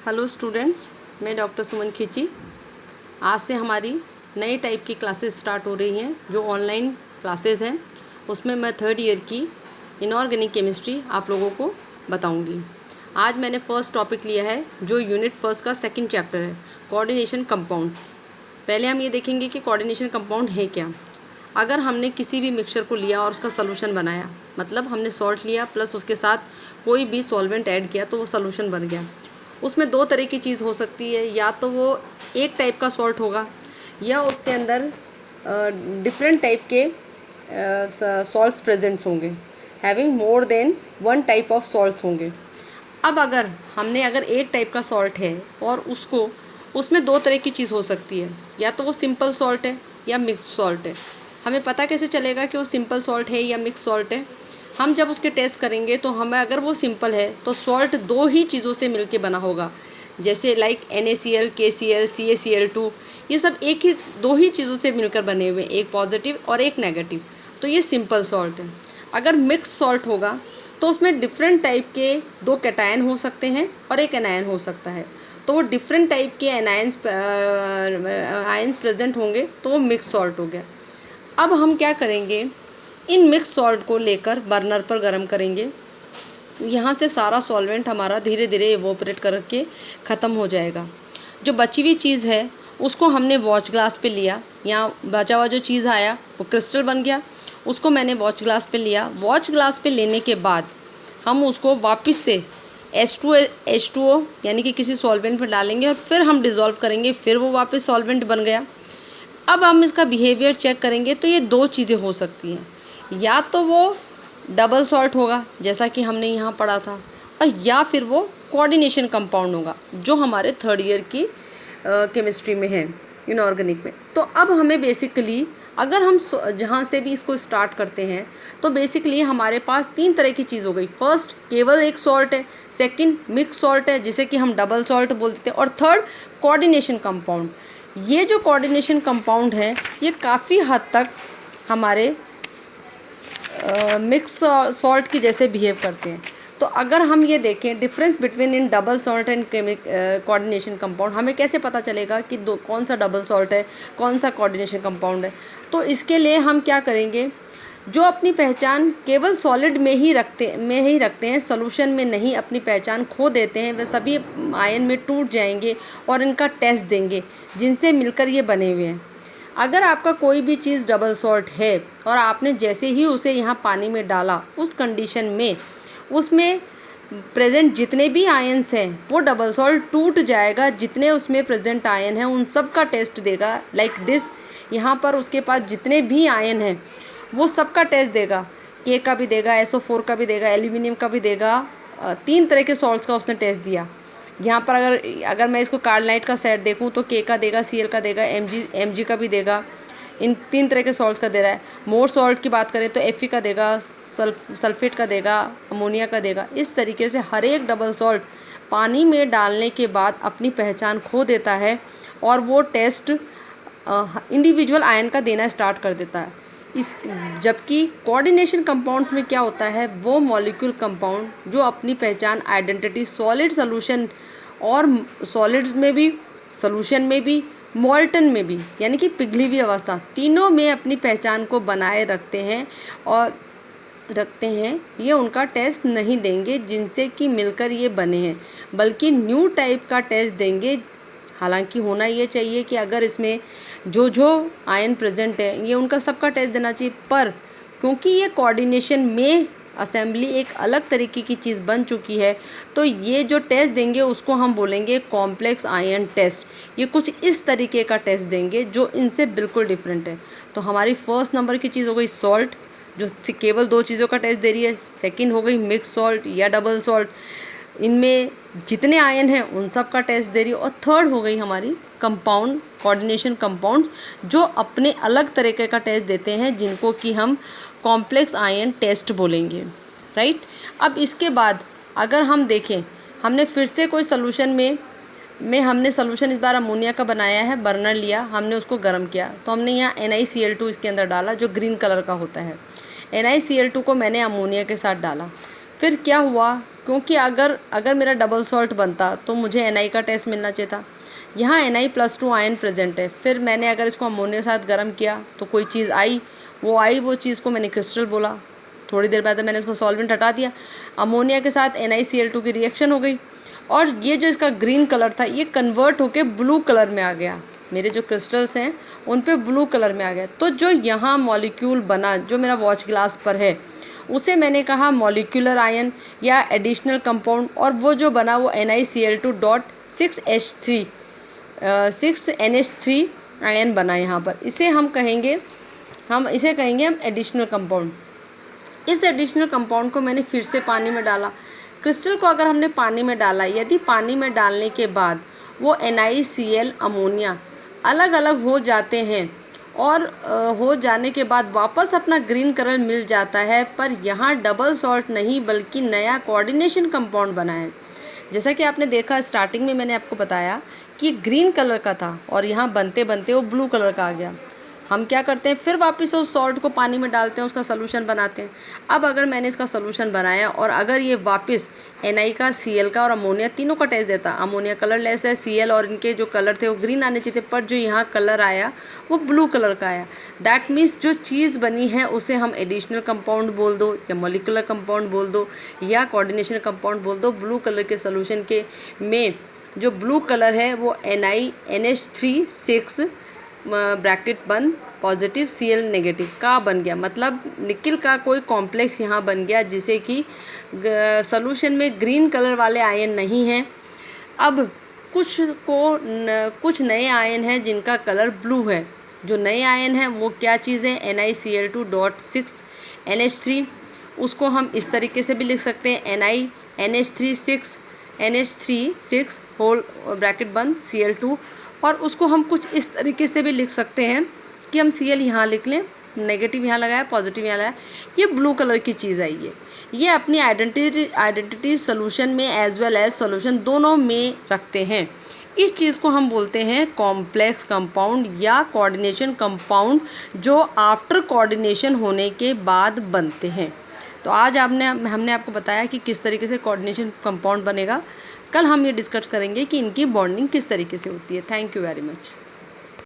Hello students, मैं doctor सुमन खींची। आज से हमारी नई टाइप की क्लासेस स्टार्ट हो रही हैं जो ऑनलाइन क्लासेस हैं। उसमें मैं थर्ड ईयर की इनऑर्गेनिक केमिस्ट्री आप लोगों को बताऊंगी। आज मैंने फर्स्ट टॉपिक लिया है जो यूनिट फर्स्ट का सेकंड चैप्टर है, कोऑर्डिनेशन कंपाउंड्स। पहले हम ये देखेंगे कि कोऑर्डिनेशन कंपाउंड है क्या। अगर हमने किसी भी मिक्सचर को लिया और उसका सॉल्यूशन बनाया, मतलब हमने सॉल्ट लिया प्लस उसके साथ कोई भी सॉल्वेंट ऐड किया तो वो सॉल्यूशन बन गया। उसमें दो तरह की चीज़ हो सकती है, या तो वो एक टाइप का सॉल्ट होगा या उसके अंदर डिफरेंट टाइप के सॉल्ट्स प्रेजेंट्स होंगे, having more than one type of salts होंगे। अब अगर एक टाइप का सॉल्ट है और उसमें दो तरह की चीज़ हो सकती है, या तो वो सिंपल सॉल्ट है या मिक्स सॉल्ट है। हमें पता कैसे चलेगा कि वो सिंपल सॉल्ट है या मिक्स सॉल्ट है? हम जब उसके टेस्ट करेंगे तो हमें, अगर वो सिंपल है तो सॉल्ट दो ही चीज़ों से मिलके बना होगा, जैसे लाइक NaCl, KCl, CaCl2, ये सब दो ही चीज़ों से मिलकर बने हुए, एक पॉजिटिव और एक नेगेटिव, तो ये सिंपल सॉल्ट है। अगर मिक्स सॉल्ट होगा तो उसमें डिफरेंट टाइप के दो कैटायन हो सकते हैं और एक एनायन हो सकता है, तो वो डिफरेंट टाइप के आयंस प्रेजेंट होंगे, तो वो मिक्स सॉल्ट हो गया। अब हम क्या करेंगे, इन मिक्स सॉल्ट को लेकर बर्नर पर गर्म करेंगे। यहाँ से सारा सॉल्वेंट हमारा धीरे धीरे इवोपरेट करके ख़त्म हो जाएगा। जो बची हुई चीज़ है उसको हमने वॉच ग्लास पे लिया, यहाँ बचा हुआ जो चीज़ आया वो क्रिस्टल बन गया, उसको मैंने वॉच ग्लास पे लिया। वॉच ग्लास पे लेने के बाद हम उसको वापस से H2O यानी कि किसी सॉल्वेंट में डालेंगे और फिर हम डिज़ोल्व करेंगे, फिर वो वापस सॉल्वेंट बन गया। अब हम इसका बिहेवियर चेक करेंगे तो ये दो चीज़ें हो सकती हैं, या तो वो डबल सॉल्ट होगा जैसा कि हमने यहाँ पढ़ा था, और या फिर वो कोऑर्डिनेशन कंपाउंड होगा जो हमारे थर्ड ईयर की केमिस्ट्री में है, इनऑर्गेनिक में। तो अब हमें बेसिकली, अगर हम जहाँ से भी इसको स्टार्ट करते हैं तो बेसिकली हमारे पास तीन तरह की चीज़ हो गई। फर्स्ट केवल एक सॉल्ट है, सेकंड मिक्स सॉल्ट है जिसे कि हम डबल सॉल्ट बोलते हैं, और थर्ड कोऑर्डिनेशन कंपाउंड। ये जो कोऑर्डिनेशन कंपाउंड है ये काफ़ी हद तक हमारे मिक्स सॉल्ट की जैसे बिहेव करते हैं। तो अगर हम ये देखें difference between in double salt and coordination compound, हमें कैसे पता चलेगा कि कौन सा डबल सॉल्ट है, कौन सा कोऑर्डिनेशन कंपाउंड है? तो इसके लिए हम क्या करेंगे, जो अपनी पहचान केवल सॉलिड में ही रखते हैं, सॉल्यूशन में नहीं अपनी पहचान खो देते हैं, वे सभी आयन में टूट जाएंगे और इनका टेस्ट देंगे जिनसे मिलकर ये बने हुए हैं। अगर आपका कोई भी चीज़ डबल सॉल्ट है और आपने जैसे ही उसे यहाँ पानी में डाला, उस कंडीशन में उसमें प्रेजेंट जितने भी आयन्स हैं वो डबल सॉल्ट टूट जाएगा, जितने उसमें प्रेजेंट आयन हैं उन सब का टेस्ट देगा। लाइक दिस, यहाँ पर उसके पास जितने भी आयन हैं वो सब का टेस्ट देगा, K का भी देगा, SO4 का भी देगा, एल्यूमिनियम का भी देगा। तीन तरह के सॉल्ट्स का उसने टेस्ट दिया। यहाँ पर अगर मैं इसको कार्बोनाइट का सेट देखूँ तो K का देगा, Cl का देगा, Mg का भी देगा। इन तीन तरह के सॉल्ट्स का दे रहा है। मोर सॉल्ट की बात करें तो Fe का देगा, सल्फेट का देगा, अमोनिया का देगा। इस तरीके से हर एक डबल सॉल्ट पानी में डालने के बाद अपनी पहचान खो देता है और वो टेस्ट इंडिविजुअल आयन का देना स्टार्ट कर देता है। जबकि कोऑर्डिनेशन कंपाउंड्स में क्या होता है, वो मॉलिक्यूल कंपाउंड जो अपनी पहचान आइडेंटिटी सॉलिड सॉल्यूशन और सॉलिड्स में भी, सॉल्यूशन में भी, मॉल्टन में भी, यानी कि पिघली हुई अवस्था, तीनों में अपनी पहचान को बनाए रखते हैं। ये उनका टेस्ट नहीं देंगे जिनसे कि मिलकर ये बने हैं, बल्कि न्यू टाइप का टेस्ट देंगे। हालांकि होना ये चाहिए कि अगर इसमें जो आयन प्रेजेंट है ये उनका सबका टेस्ट देना चाहिए, पर क्योंकि ये कोऑर्डिनेशन में असेंबली एक अलग तरीके की चीज़ बन चुकी है, तो ये जो टेस्ट देंगे उसको हम बोलेंगे कॉम्प्लेक्स आयन टेस्ट। ये कुछ इस तरीके का टेस्ट देंगे जो इनसे बिल्कुल डिफरेंट है। तो हमारी फर्स्ट नंबर की चीज़ हो गई सॉल्ट, जो केवल दो चीज़ों का टेस्ट दे रही है। सेकंड हो गई मिक्स सॉल्ट या डबल सॉल्ट, इनमें जितने आयन हैं उन सब का टेस्ट दे रही है। और थर्ड हो गई हमारी कंपाउंड, कोऑर्डिनेशन कंपाउंड्स, जो अपने अलग तरीके का टेस्ट देते हैं, जिनको कि हम कॉम्प्लेक्स आयन टेस्ट बोलेंगे, राइट। अब इसके बाद अगर हम देखें, हमने फिर से कोई सोल्यूशन में हमने सोल्यूशन इस बार अमोनिया का बनाया है, बर्नर लिया, हमने उसको गर्म किया, तो हमने यहाँ NiCl2 इसके अंदर डाला जो ग्रीन कलर का होता है। NiCl2 को मैंने अमोनिया के साथ डाला। फिर क्या हुआ, क्योंकि अगर मेरा डबल सॉल्ट बनता तो मुझे Na का टेस्ट मिलना चाहिए था। यहाँ Na+2 आयन प्रेजेंट है, फिर मैंने अगर इसको अमोनिया के साथ गर्म किया तो कोई चीज़ आई, वो चीज़ को मैंने क्रिस्टल बोला। थोड़ी देर बाद मैंने इसको सॉल्वेंट हटा दिया, अमोनिया के साथ NaCl2 की रिएक्शन हो गई और ये जो इसका ग्रीन कलर था ये कन्वर्ट होके ब्लू कलर में आ गया। मेरे जो क्रिस्टल्स हैं उन पे ब्लू कलर में आ गया। तो जो यहाँ मॉलिक्यूल बना जो मेरा वॉच ग्लास पर है उसे मैंने कहा मॉलिक्यूलर आयन या एडिशनल कंपाउंड, और वो जो बना वो NiCl2.6H3 6NH3 आयन बना यहाँ पर। इसे कहेंगे हम एडिशनल कंपाउंड। इस एडिशनल कंपाउंड को मैंने फिर से पानी में डाला। क्रिस्टल को अगर हमने पानी में डाला, यदि पानी में डालने के बाद वो NiCl अमोनिया अलग अलग हो जाते हैं और हो जाने के बाद वापस अपना ग्रीन कलर मिल जाता है, पर यहाँ डबल सॉल्ट नहीं बल्कि नया कोऑर्डिनेशन कंपाउंड बना है। जैसा कि आपने देखा स्टार्टिंग में मैंने आपको बताया कि ग्रीन कलर का था और यहाँ बनते बनते वो ब्लू कलर का आ गया। हम क्या करते हैं, फिर वापस उस सॉल्ट को पानी में डालते हैं, उसका सलूशन बनाते हैं। अब अगर मैंने इसका सलूशन बनाया और अगर ये वापस Na का, Cl का और अमोनिया तीनों का टेस्ट देता, अमोनिया कलरलेस है, Cl और इनके जो कलर थे वो ग्रीन आने चाहिए थे, पर जो यहाँ कलर आया वो ब्लू कलर का आया। दैट मीन्स जो चीज़ बनी है उसे हम एडिशनल कंपाउंड बोल दो या मोलिकुलर कंपाउंड बोल दो या कोऑर्डिनेशन कंपाउंड बोल दो। ब्लू कलर के सोल्यूशन के में जो ब्लू कलर है वो NiNH3 ब्रैकेट बंद पॉजिटिव Cl नेगेटिव का बन गया। मतलब निकिल का कोई कॉम्प्लेक्स यहाँ बन गया जिसे कि सॉल्यूशन में ग्रीन कलर वाले आयन नहीं हैं। अब कुछ नए आयन हैं जिनका कलर ब्लू है। जो नए आयन हैं वो क्या चीज़ है, NiCl2.6NH3। उसको हम इस तरीके से भी लिख सकते हैं NiNH3 होल ब्रैकेट बंद Cl2, और उसको हम कुछ इस तरीके से भी लिख सकते हैं कि हम Cl यहाँ लिख लें, नेगेटिव यहाँ लगाया, पॉजिटिव यहाँ लगाया, ये ब्लू कलर की चीज़ आई है। ये अपनी आइडेंटिटी सोल्यूशन में एज वेल एज सोल्यूशन दोनों में रखते हैं। इस चीज़ को हम बोलते हैं कॉम्प्लेक्स कंपाउंड या कोऑर्डिनेशन कंपाउंड, जो आफ्टर कोऑर्डिनेशन होने के बाद बनते हैं। तो आज हमने आपको बताया कि किस तरीके से कोऑर्डिनेशन कंपाउंड बनेगा। कल हम ये डिस्कस करेंगे कि इनकी बॉन्डिंग किस तरीके से होती है। Thank you very much.